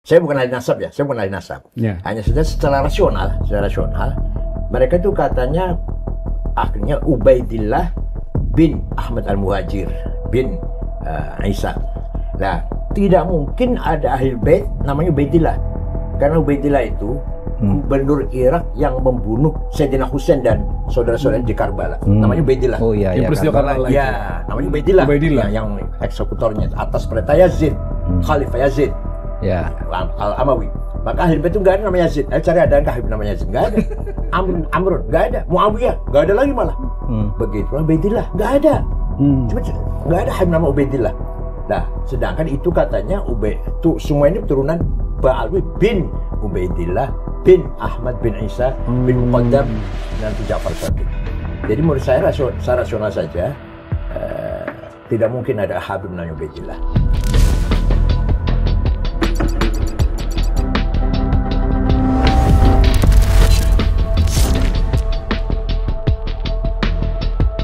Saya bukan ahli nasab ya, saya bukan ahli nasab. Hanya saja secara rasional, mereka itu katanya akhirnya Ubaidillah bin Ahmad al-Muhajir bin Isa. Nah, tidak mungkin ada ahli bait namanya Ubaidillah, karena Ubaidillah itu gubernur Irak yang membunuh Sayyidina Husain dan saudara-saudara di Karbala. Namanya Ubaidillah. Oh iya, ya, Karbala. Ya, namanya Ubaidillah. Yang eksekutornya atas perintah Yazid, Khalifah Yazid. Ya, Al-Amawi. Maka ahli bait itu nggak ada namanya Yazid. Cari ada nggak namanya Yazid? Nggak ada. Amrun nggak ada. Muawiyah nggak ada lagi malah. Begitu Ubaidillah nggak ada. Cuma nggak ada nama Ubaidillah. Nah, sedangkan itu katanya semua ini keturunan Ba'alwi bin Ubaidillah bin Ahmad bin Isa bin Muqaddam dan Ja'far Sadiq. Jadi menurut saya secara rasional saja tidak mungkin ada Habib namanya Ubaidillah.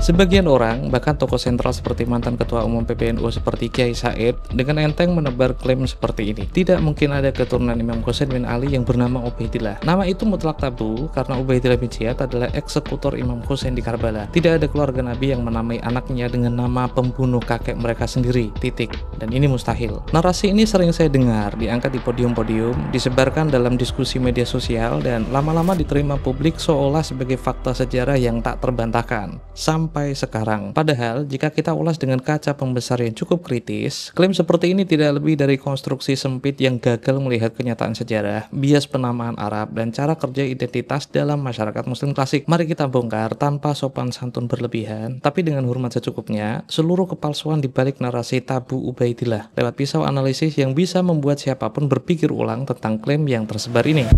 Sebagian orang, bahkan tokoh sentral seperti mantan Ketua Umum PBNU seperti Kiai Said, dengan enteng menebar klaim seperti ini. Tidak mungkin ada keturunan Imam Husain bin Ali yang bernama Ubaidillah. Nama itu mutlak tabu karena Ubaidillah bin Ziyad adalah eksekutor Imam Husain di Karbala. Tidak ada keluarga Nabi yang menamai anaknya dengan nama pembunuh kakek mereka sendiri. Titik. Dan ini mustahil. Narasi ini sering saya dengar, diangkat di podium-podium, disebarkan dalam diskusi media sosial, dan lama-lama diterima publik seolah sebagai fakta sejarah yang tak terbantahkan. Sampai sekarang. Padahal jika kita ulas dengan kaca pembesar yang cukup kritis, klaim seperti ini tidak lebih dari konstruksi sempit yang gagal melihat kenyataan sejarah, bias penamaan Arab, dan cara kerja identitas dalam masyarakat muslim klasik. Mari kita bongkar tanpa sopan santun berlebihan, tapi dengan hormat secukupnya, seluruh kepalsuan di balik narasi tabu Ubaidillah lewat pisau analisis yang bisa membuat siapapun berpikir ulang tentang klaim yang tersebar ini.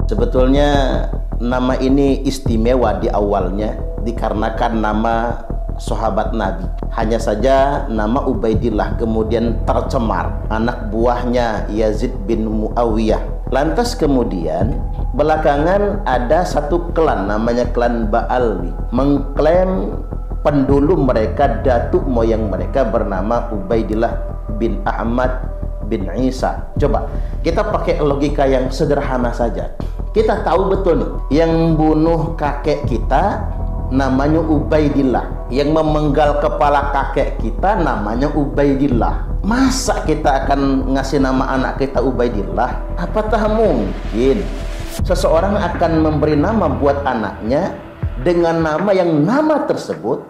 Sebetulnya nama ini istimewa di awalnya dikarenakan nama sahabat Nabi. Hanya saja nama Ubaidillah kemudian tercemar, anak buahnya Yazid bin Muawiyah. Lantas kemudian belakangan ada satu klan namanya klan Ba'alwi mengklaim pendulu mereka, datuk moyang mereka bernama Ubaidillah bin Ahmad bin Isa. Coba kita pakai logika yang sederhana saja. Kita tahu betul nih, yang bunuh kakek kita namanya Ubaidillah, yang memenggal kepala kakek kita namanya Ubaidillah. Masa kita akan ngasih nama anak kita Ubaidillah? Apatah mungkin seseorang akan memberi nama buat anaknya dengan nama yang nama tersebut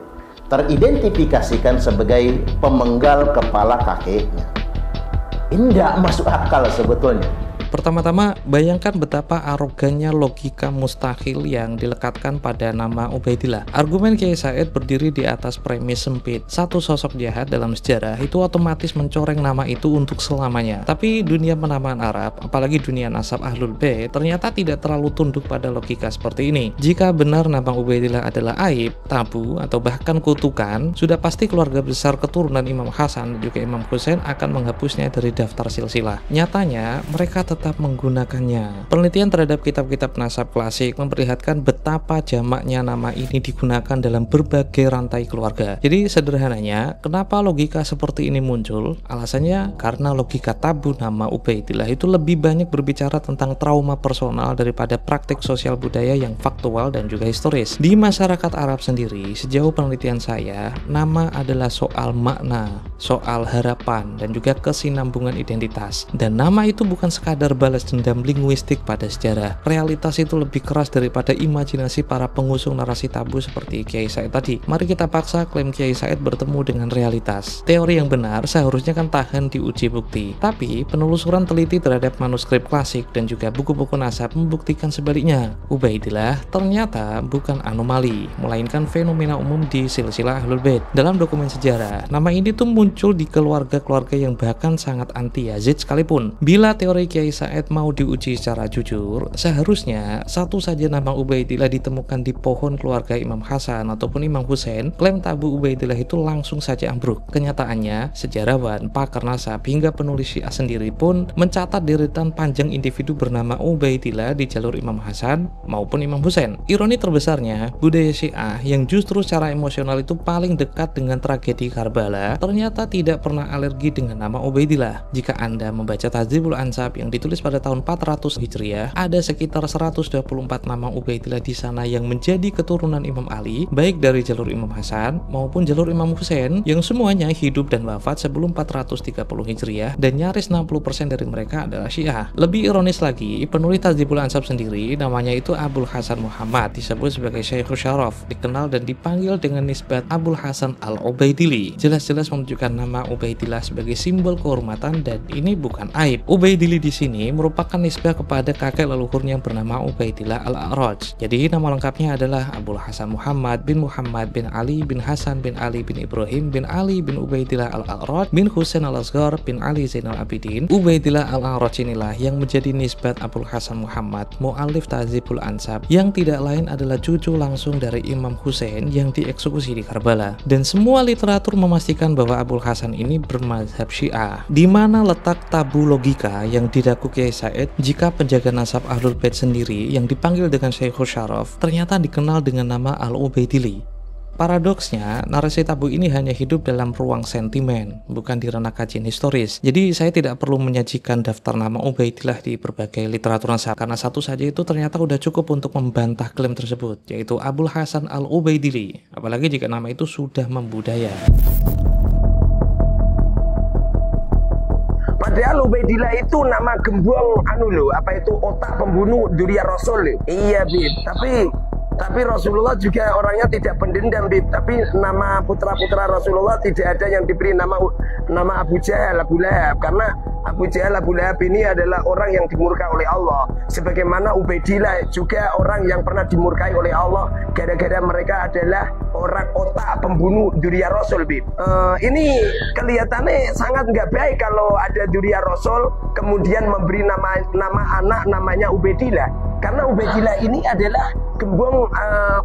teridentifikasikan sebagai pemenggal kepala kakeknya? Ini tidak masuk akal sebetulnya. Pertama-tama, bayangkan betapa arogannya logika mustahil yang dilekatkan pada nama Ubaidillah. Argumen Kiai Said berdiri di atas premis sempit. Satu sosok jahat dalam sejarah itu otomatis mencoreng nama itu untuk selamanya. Tapi dunia penamaan Arab, apalagi dunia nasab Ahlul Bait, ternyata tidak terlalu tunduk pada logika seperti ini. Jika benar nama Ubaidillah adalah aib, tabu, atau bahkan kutukan, sudah pasti keluarga besar keturunan Imam Hasan dan juga Imam Husain akan menghapusnya dari daftar silsilah. Nyatanya, mereka tetap menggunakannya. Penelitian terhadap kitab-kitab nasab klasik memperlihatkan betapa jamaknya nama ini digunakan dalam berbagai rantai keluarga. Jadi sederhananya, kenapa logika seperti ini muncul? Alasannya karena logika tabu nama Ubaidillah itu lebih banyak berbicara tentang trauma personal daripada praktik sosial budaya yang faktual dan juga historis. Di masyarakat Arab sendiri, sejauh penelitian saya, nama adalah soal makna, soal harapan, dan juga kesinambungan identitas. Dan nama itu bukan sekadar balas dendam linguistik pada sejarah. Realitas itu lebih keras daripada imajinasi para pengusung narasi tabu seperti Kiai Said tadi. Mari kita paksa klaim Kiai Said bertemu dengan realitas. Teori yang benar seharusnya kan tahan diuji bukti. Tapi penelusuran teliti terhadap manuskrip klasik dan juga buku-buku nasab membuktikan sebaliknya. Ubaidillah ternyata bukan anomali, melainkan fenomena umum di silsilah Ahlul Bait. Dalam dokumen sejarah, nama ini tuh muncul di keluarga-keluarga yang bahkan sangat anti Yazid sekalipun. Bila teori Kiai Said mau diuji secara jujur, seharusnya satu saja nama Ubaidillah ditemukan di pohon keluarga Imam Hasan ataupun Imam Husain, klaim tabu Ubaidillah itu langsung saja ambruk. Kenyataannya, sejarawan, pakar nasab, hingga penulis Syiah sendiri pun mencatat deretan panjang individu bernama Ubaidillah di jalur Imam Hasan maupun Imam Husain. Ironi terbesarnya, budaya Syiah yang justru secara emosional itu paling dekat dengan tragedi Karbala, ternyata tidak pernah alergi dengan nama Ubaidillah. Jika Anda membaca Tahdzibul Ansab yang ditulis pada tahun 400 Hijriah, ada sekitar 124 nama Ubaidillah di sana yang menjadi keturunan Imam Ali, baik dari jalur Imam Hasan maupun jalur Imam Husain, yang semuanya hidup dan wafat sebelum 430 Hijriah, dan nyaris 60% dari mereka adalah Syiah. Lebih ironis lagi, penulis Tahdzibul Ansab sendiri namanya itu Abul Hasan Muhammad, disebut sebagai Syekhus Syaraf, dikenal dan dipanggil dengan nisbat Abul Hasan Al-Ubaidili. Jelas-jelas menunjukkan nama Ubaidillah sebagai simbol kehormatan, dan ini bukan aib. Ubaidili di sini merupakan nisbah kepada kakek leluhurnya yang bernama Ubaidillah Al-A'raj. Jadi nama lengkapnya adalah Abul Hasan Muhammad bin Ali bin Hasan bin Ali bin Ibrahim bin Ali bin Ubaidillah Al-A'raj bin Husain Al-Asghar bin Ali Zainal Abidin. Ubaidillah Al-A'raj inilah yang menjadi nisbat Abul Hasan Muhammad, mu'alif Tahdzibul Ansab, yang tidak lain adalah cucu langsung dari Imam Husain yang dieksekusi di Karbala. Dan semua literatur memastikan bahwa Abul Hasan ini bermazhab Syiah. Di mana letak tabu logika yang didaku Kiai Said jika penjaga nasab Ahlul Bait sendiri yang dipanggil dengan Syekhus Syaraf ternyata dikenal dengan nama Al-Ubaidili? Paradoksnya, narasi tabu ini hanya hidup dalam ruang sentimen, bukan di ranah kajian historis. Jadi saya tidak perlu menyajikan daftar nama Ubaidillah di berbagai literatur nasab, karena satu saja itu ternyata udah cukup untuk membantah klaim tersebut, yaitu Abul Hasan Al-Ubaidili, apalagi jika nama itu sudah membudaya. Padahal Ubaidillah itu nama gembong otak pembunuh Dzurriyyah Rasul. Iya, Bib. Tapi Rasulullah juga orangnya tidak pendendam, Bib. Tapi nama putra-putra Rasulullah tidak ada yang diberi nama Abu Jahal, Abu Lahab, karena Abu Jahal, Abu Lahab ini adalah orang yang dimurkai oleh Allah. Sebagaimana Ubaidillah juga orang yang pernah dimurkai oleh Allah gara-gara mereka adalah orang otak pembunuh Dzurriyyah Rasul, Bib. Ini kelihatannya sangat nggak baik kalau ada Dzurriyyah Rasul kemudian memberi nama anak namanya Ubaidillah. Karena Ubaidillah ini adalah gembong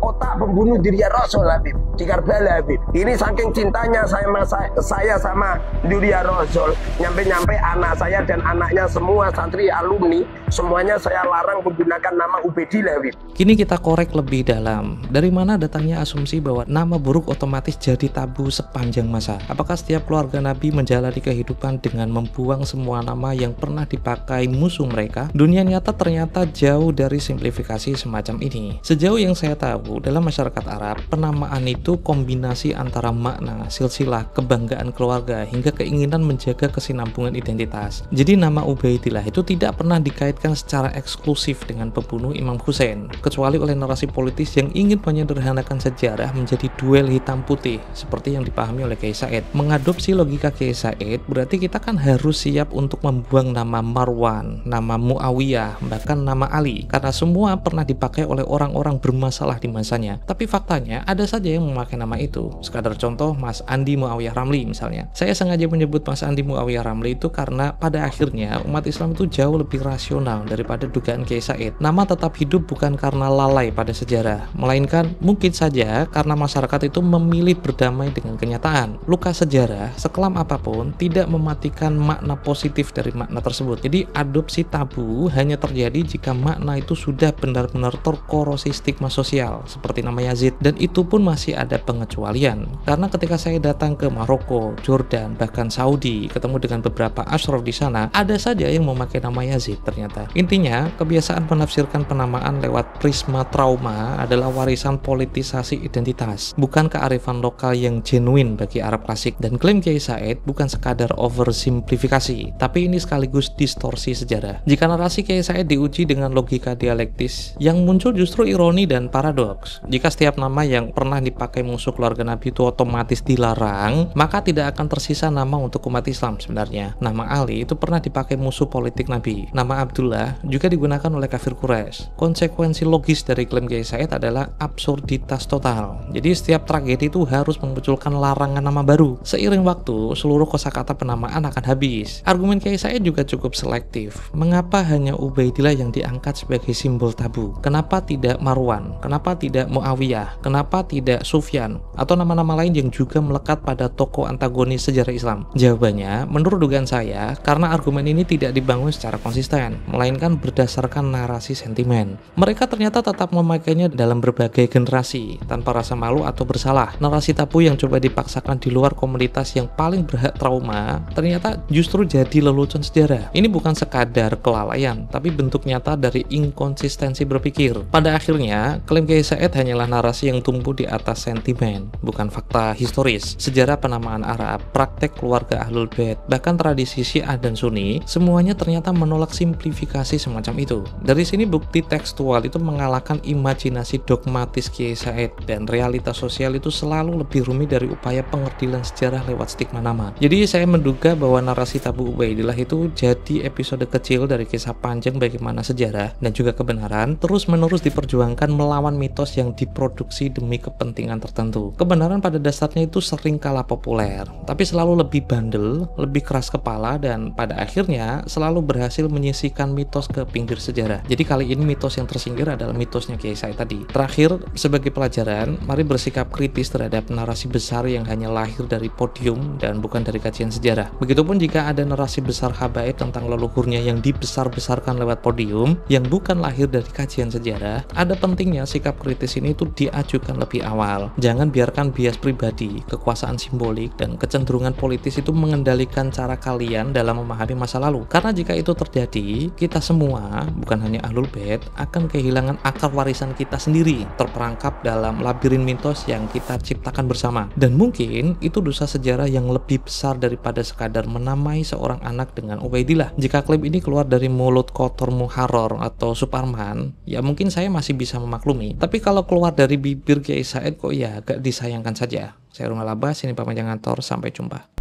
otak pembunuh Dzurriyyah Rasul, Habib, di Karbala, Habib. Ini saking cintanya saya sama Dzurriyyah Rasul, nyampe-nyampe anak saya dan anaknya semua santri alumni, semuanya saya larang menggunakan nama Ubaidillah, Habib. Kini kita korek lebih dalam. Dari mana datangnya asumsi bahwa nama buruk otomatis jadi tabu sepanjang masa? Apakah setiap keluarga Nabi menjalani kehidupan dengan membuang semua nama yang pernah dipakai musuh mereka? Dunia nyata ternyata jauh dari simplifikasi semacam ini. Sejauh yang saya tahu, dalam masyarakat Arab, penamaan itu kombinasi antara makna, silsilah, kebanggaan keluarga, hingga keinginan menjaga kesinambungan identitas. Jadi nama Ubaidillah itu tidak pernah dikaitkan secara eksklusif dengan pembunuh Imam Husain, kecuali oleh narasi politis yang ingin menyederhanakan sejarah menjadi duel hitam putih, seperti yang dipahami oleh Kiai Said. Mengadopsi logika Kiai Said, berarti kita kan harus siap untuk membuang nama Marwan, nama Muawiyah, bahkan nama Ali, karena semua pernah dipakai oleh orang-orang bermasalah di masanya. Tapi faktanya ada saja yang memakai nama itu. Sekadar contoh, Mas Andi Muawiyah Ramli misalnya. Saya sengaja menyebut Mas Andi Muawiyah Ramli itu karena pada akhirnya umat Islam itu jauh lebih rasional daripada dugaan Kiai Said. Nama tetap hidup bukan karena lalai pada sejarah, melainkan mungkin saja karena masyarakat itu memilih berdamai dengan kenyataan. Luka sejarah, sekelam apapun, tidak mematikan makna positif dari makna tersebut. Jadi adopsi tabu hanya terjadi jika makna itu sudah benar-benar terkorosi stigma sosial, seperti nama Yazid, dan itu pun masih ada pengecualian. Karena ketika saya datang ke Maroko, Jordan, bahkan Saudi, ketemu dengan beberapa ashraf di sana, ada saja yang memakai nama Yazid ternyata. Intinya, kebiasaan menafsirkan penamaan lewat prisma trauma adalah warisan politisasi identitas, bukan kearifan lokal yang genuine bagi Arab klasik. Dan klaim Kiai Said bukan sekadar oversimplifikasi, tapi ini sekaligus distorsi sejarah. Jika narasi Kiai Said diuji dengan logika dialektis, yang muncul justru ironi dan paradoks. Jika setiap nama yang pernah dipakai musuh keluarga Nabi itu otomatis dilarang, maka tidak akan tersisa nama untuk umat Islam sebenarnya. Nama kali itu pernah dipakai musuh politik Nabi. Nama Abdullah juga digunakan oleh kafir Quraisy. Konsekuensi logis dari klaim Kiai Said adalah absurditas total. Jadi setiap tragedi itu harus memunculkan larangan nama baru. Seiring waktu, seluruh kosakata penamaan akan habis. Argumen Kiai Said juga cukup selektif. Mengapa hanya Ubaidillah yang diangkat sebagai simbol tabu? Kenapa tidak Marwan? Kenapa tidak Muawiyah? Kenapa tidak Sufyan? Atau nama-nama lain yang juga melekat pada tokoh antagonis sejarah Islam? Jawabannya, menurut dugaan saya, karena argumen ini tidak dibangun secara konsisten, melainkan berdasarkan narasi sentimen. Mereka ternyata tetap memakainya dalam berbagai generasi, tanpa rasa malu atau bersalah. Narasi tabu yang coba dipaksakan di luar komunitas yang paling berhak trauma, ternyata justru jadi lelucon sejarah. Ini bukan sekadar kelalaian, tapi bentuk nyata dari inkonsistensi berpikir. Pada akhirnya, klaim Kiai Said hanyalah narasi yang tumbuh di atas sentimen, bukan fakta historis. Sejarah penamaan Arab, praktek keluarga Ahlul Bait, bahkan tradisi Syiah dan Sunni, semuanya ternyata menolak simplifikasi semacam itu. Dari sini bukti tekstual itu mengalahkan imajinasi dogmatis Kiai Said, dan realitas sosial itu selalu lebih rumit dari upaya pengertilan sejarah lewat stigma nama. Jadi saya menduga bahwa narasi tabu Ubaidillah itu jadi episode kecil dari kisah panjang bagaimana sejarah dan juga kebenaran terus-menerus diperjuangkan melawan mitos yang diproduksi demi kepentingan tertentu. Kebenaran pada dasarnya itu sering kalah populer, tapi selalu lebih bandel, lebih keras kepala, dan pada akhirnya selalu berhasil menyisihkan mitos ke pinggir sejarah. Jadi kali ini mitos yang tersingkir adalah mitosnya Kiai Said tadi. Terakhir, sebagai pelajaran, mari bersikap kritis terhadap narasi besar yang hanya lahir dari podium dan bukan dari kajian sejarah. Begitupun jika ada narasi besar habaib tentang leluhurnya yang dibesar-besarkan lewat podium yang bukan lahir dari kajian sejarah, ada pentingnya sikap kritis ini itu diajukan lebih awal. Jangan biarkan bias pribadi, kekuasaan simbolik, dan kecenderungan politis itu mengendalikan cara kalian dalam memahami masa lalu. Karena jika itu terjadi, kita semua, bukan hanya Ahlul Bait, akan kehilangan akar warisan kita sendiri, terperangkap dalam labirin mitos yang kita ciptakan bersama. Dan mungkin itu dosa sejarah yang lebih besar daripada sekadar menamai seorang anak dengan Ubaidillah. Jika klaim ini keluar dari mulut kotor Muharrar atau Suparman, ya mungkin saya masih bisa memaklumi. Tapi kalau keluar dari bibir Kiai Said, kok ya agak disayangkan saja. Saya Rungal Abbas, ini Pak Manjangantor, sampai jumpa.